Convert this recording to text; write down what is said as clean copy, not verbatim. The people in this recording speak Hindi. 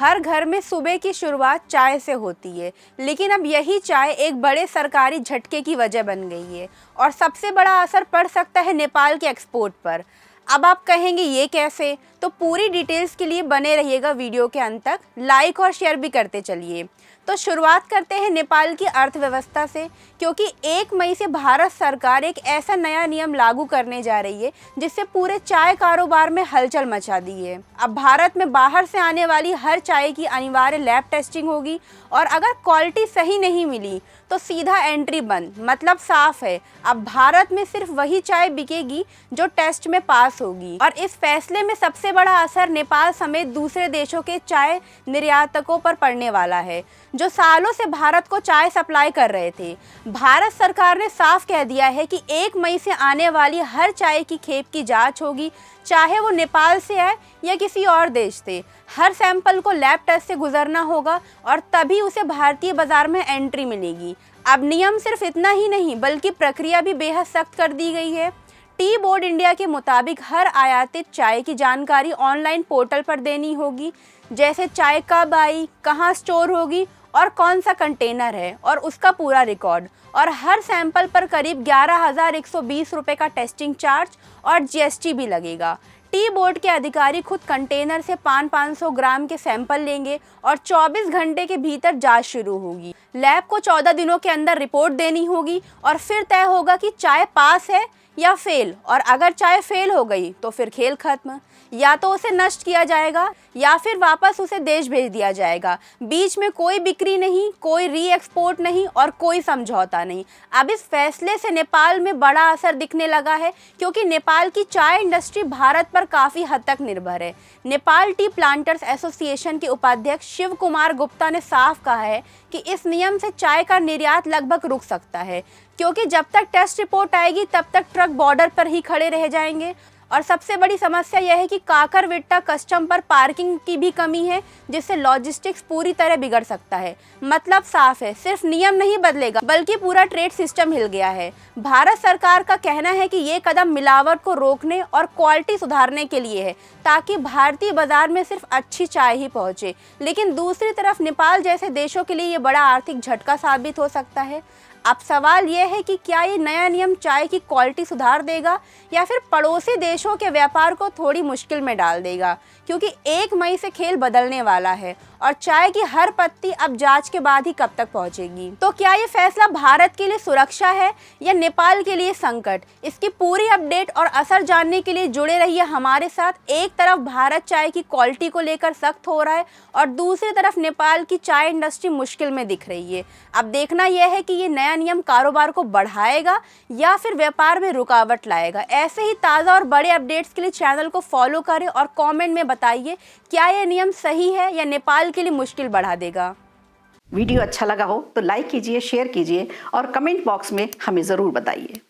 हर घर में सुबह की शुरुआत चाय से होती है, लेकिन अब यही चाय एक बड़े सरकारी झटके की वजह बन गई है और सबसे बड़ा असर पड़ सकता है नेपाल के एक्सपोर्ट पर। अब आप कहेंगे ये कैसे? तो पूरी डिटेल्स के लिए बने रहिएगा वीडियो के अंत तक, लाइक और शेयर भी करते चलिए। तो शुरुआत करते हैं नेपाल की अर्थव्यवस्था से, क्योंकि 1 मई से भारत सरकार एक ऐसा नया नियम लागू करने जा रही है जिससे पूरे चाय कारोबार में हलचल मचा दी है। अब भारत में बाहर से आने वाली हर चाय की अनिवार्य लैब टेस्टिंग होगी और अगर क्वालिटी सही नहीं मिली तो सीधा एंट्री बंद। मतलब साफ है, अब भारत में सिर्फ वही चाय बिकेगी जो टेस्ट में पास होगी। और इस फैसले में सबसे बड़ा असर नेपाल समेत दूसरे देशों के चाय निर्यातकों पर पड़ने वाला है, जो सालों से भारत को चाय सप्लाई कर रहे थे। भारत सरकार ने साफ कह दिया है कि 1 मई से आने वाली हर चाय की खेप की जांच होगी, चाहे वो नेपाल से आए या किसी और देश से। हर सैंपल को लैब टेस्ट से गुजरना होगा और तभी उसे भारतीय बाजार में एंट्री मिलेगी। अब नियम सिर्फ इतना ही नहीं, बल्कि प्रक्रिया भी बेहद सख्त कर दी गई है। टी बोर्ड इंडिया के मुताबिक हर आयातित चाय की जानकारी ऑनलाइन पोर्टल पर देनी होगी, जैसे चाय कब आई, कहाँ स्टोर होगी और कौन सा कंटेनर है, और उसका पूरा रिकॉर्ड। और हर सैंपल पर करीब 11,120 रुपये का टेस्टिंग चार्ज और जीएसटी भी लगेगा। टी बोर्ड के अधिकारी खुद कंटेनर से 500 ग्राम के सैंपल लेंगे और 24 घंटे के भीतर जांच शुरू होगी। लैब को 14 दिनों के अंदर रिपोर्ट देनी होगी और फिर तय होगा कि चाय पास है या फेल। और अगर चाय फेल हो गई तो फिर खेल खत्म, या तो उसे नष्ट किया जाएगा या फिर वापस उसे देश भेज दिया जाएगा। बीच में कोई बिक्री नहीं, कोई री एक्सपोर्ट नहीं और कोई समझौता नहीं। अब इस फैसले से नेपाल में बड़ा असर दिखने लगा है, क्योंकि नेपाल की चाय इंडस्ट्री भारत पर काफ़ी हद तक निर्भर है। नेपाल टी प्लांटर्स एसोसिएशन के उपाध्यक्ष शिव कुमार गुप्ता ने साफ कहा है कि इस नियम से चाय का निर्यात लगभग रुक सकता है, क्योंकि जब तक टेस्ट रिपोर्ट आएगी तब तक ट्रक बॉर्डर पर ही खड़े रह जाएंगे। और सबसे बड़ी समस्या यह है कि काकरविट्टा कस्टम पर पार्किंग की भी कमी है, जिससे लॉजिस्टिक्स पूरी तरह बिगड़ सकता है। मतलब साफ है, सिर्फ नियम नहीं बदलेगा बल्कि पूरा ट्रेड सिस्टम हिल गया है। भारत सरकार का कहना है कि ये कदम मिलावट को रोकने और क्वालिटी सुधारने के लिए है, ताकि भारतीय बाजार में सिर्फ अच्छी चाय ही पहुंचे। लेकिन दूसरी तरफ नेपाल जैसे देशों के लिए ये बड़ा आर्थिक झटका साबित हो सकता है। अब सवाल यह है कि क्या ये नया नियम चाय की क्वालिटी सुधार देगा या फिर पड़ोसी देशों के व्यापार को थोड़ी मुश्किल में डाल देगा, क्योंकि 1 मई से खेल बदलने वाला है और चाय की हर पत्ती अब जांच के बाद ही कब तक पहुंचेगी। तो क्या ये फैसला भारत के लिए सुरक्षा है या नेपाल के लिए संकट? इसकी पूरी अपडेट और असर जानने के लिए जुड़े रहिए हमारे साथ। एक तरफ भारत चाय की क्वालिटी को लेकर सख्त हो रहा है और दूसरी तरफ नेपाल की चाय इंडस्ट्री मुश्किल में दिख रही है। अब देखना यह है कि ये नया नियम कारोबार को बढ़ाएगा या फिर व्यापार में रुकावट लाएगा। ऐसे ही ताज़ा और बड़े अपडेट्स के लिए चैनल को फॉलो करें और कमेंट में बताइए क्या यह नियम सही है या नेपाल के लिए मुश्किल बढ़ा देगा। वीडियो अच्छा लगा हो तो लाइक कीजिए, शेयर कीजिए और कमेंट बॉक्स में हमें ज़रूर बताइए।